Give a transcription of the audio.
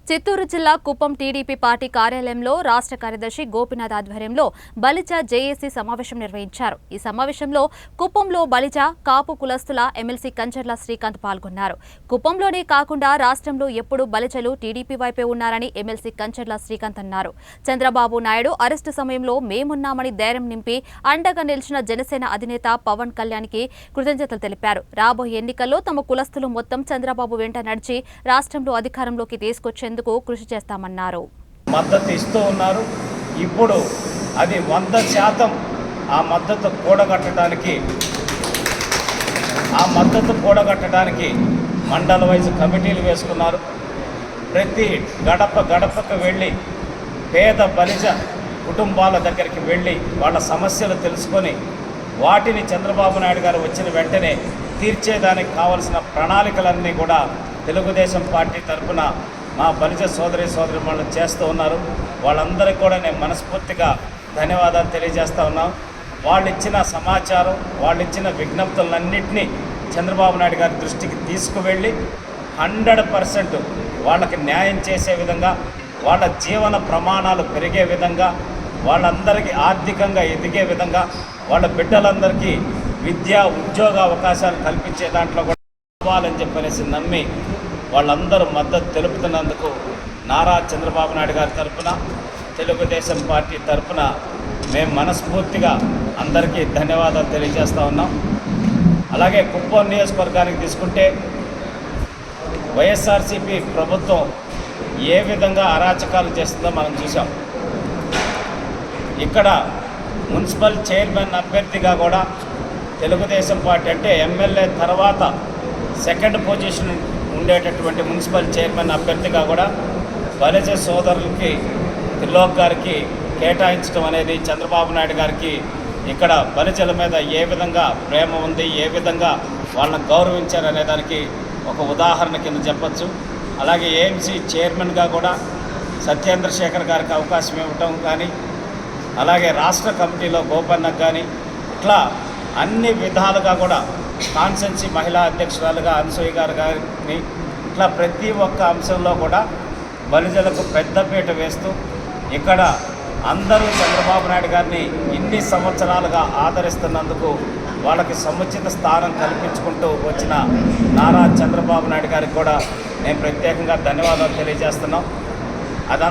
చిత్తూరు జిల్లా Kuppam TDP party కార్యాలయంలో రాష్ట్ర కార్యదర్శి గోపినాథ్ ఆధ్వర్యంలో బలిజ జేఏసీ సమావేశం నిర్వహించారు. ఈ సమావేశంలో కుప్పంలో బలిజ కాపు కులస్తుల ఎమ్మెల్సీ కంచర్ల శ్రీకాంత్ పాల్గొన్నారు. కుప్పంలోనే కాకుండా రాష్ట్రంలో ఎప్పుడు బలిజలు టీడీపీ వైపే ఉన్నారని ఎమ్మెల్సీ కంచర్ల శ్రీకాంత్ అన్నారు. చంద్రబాబు నాయుడు అరెస్టు సమయంలో మేమున్నామని ధైర్యం నింపి అండగా నిలిచిన జనసేన అధినేత పవన్ కళ్యాణ్కి కృతజ్ఞతలు తెలిపారు. రాబోయే ఎన్నికల్లో తమ కులస్తులు మొత్తం చంద్రబాబు వెంట నడిచి రాష్ట్రంలో అధికారంలోకి తీసుకొచ్చేందుకు కృషి చేస్తామన్నారు. మద్దతు ఇస్తూ ఉన్నారు. ఇప్పుడు అది 100% ఆ మద్దతు కూడగట్టడానికి మండల వైజ్ కమిటీలు వేసుకున్నారు. ప్రతి గడపకు వెళ్ళి పేద బలిజ కుటుంబాల దగ్గరికి వెళ్ళి వాళ్ళ సమస్యలు తెలుసుకొని వాటిని చంద్రబాబు నాయుడు గారు వచ్చిన వెంటనే తీర్చేదానికి కావలసిన ప్రణాళికలన్నీ కూడా తెలుగుదేశం పార్టీ తరఫున మా బలిజ సోదరిమణులు చేస్తూ ఉన్నారు. వాళ్ళందరికీ కూడా నేను మనస్ఫూర్తిగా ధన్యవాదాలు తెలియజేస్తూ ఉన్నాం. వాళ్ళు ఇచ్చిన సమాచారం, వాళ్ళు ఇచ్చిన విజ్ఞప్తులన్నింటినీ చంద్రబాబు నాయుడు గారి దృష్టికి తీసుకువెళ్ళి 100% వాళ్ళకి న్యాయం చేసే విధంగా, వాళ్ళ జీవన ప్రమాణాలు పెరిగే విధంగా, వాళ్ళందరికీ ఆర్థికంగా ఎదిగే విధంగా, వాళ్ళ బిడ్డలందరికీ విద్యా ఉద్యోగ అవకాశాలు కల్పించే దాంట్లో కూడా ఇవ్వాలని చెప్పనేసి నమ్మి వాళ్ళందరూ మద్దతు తెలుపుతున్నందుకు నారా చంద్రబాబు నాయుడు గారి తరఫున, తెలుగుదేశం పార్టీ తరఫున మేము మనస్ఫూర్తిగా అందరికీ ధన్యవాదాలు తెలియజేస్తూ ఉన్నాం. అలాగే కుప్పం నియోజకవర్గానికి తీసుకుంటే వైఎస్ఆర్సీపీ ప్రభుత్వం ఏ విధంగా అరాచకాలు చేస్తుందో మనం చూసాం. ఇక్కడ మున్సిపల్ చైర్మన్ అభ్యర్థిగా కూడా తెలుగుదేశం పార్టీ అంటే ఎమ్మెల్యే తర్వాత సెకండ్ పొజిషన్ ఉండేటటువంటి మున్సిపల్ చైర్మన్ అభ్యర్థిగా కూడా బలిజ సోదరులకి త్రిలోక్ గారికి కేటాయించడం అనేది చంద్రబాబు నాయుడు గారికి ఇక్కడ బలిజల మీద ఏ విధంగా ప్రేమ ఉంది, ఏ విధంగా వాళ్ళని గౌరవించారనే దానికి ఒక ఉదాహరణ కింద చెప్పచ్చు. అలాగే ఏఎంసీ చైర్మన్గా కూడా సత్యేంద్రశేఖర్ గారికి అవకాశం ఇవ్వటం కానీ, అలాగే రాష్ట్ర కమిటీలో గోపన్నకు కానీ, ఇట్లా అన్ని విధాలుగా కూడా కాన్స్టెన్సీ మహిళా అధ్యక్షురాలుగా అనసూయ గారు కానీ, ఇట్లా ప్రతి ఒక్క అంశంలో కూడా బలిజలకు పెద్దపీట వేస్తూ ఇక్కడ అందరూ చంద్రబాబు నాయుడు గారిని ఇన్ని సంవత్సరాలుగా ఆదరిస్తున్నందుకు వాళ్ళకి సముచిత స్థానం కల్పించుకుంటూ వచ్చిన నారా చంద్రబాబు నాయుడు గారికి కూడా నేను ప్రత్యేకంగా ధన్యవాదాలు తెలియజేస్తున్నాం. అదంతా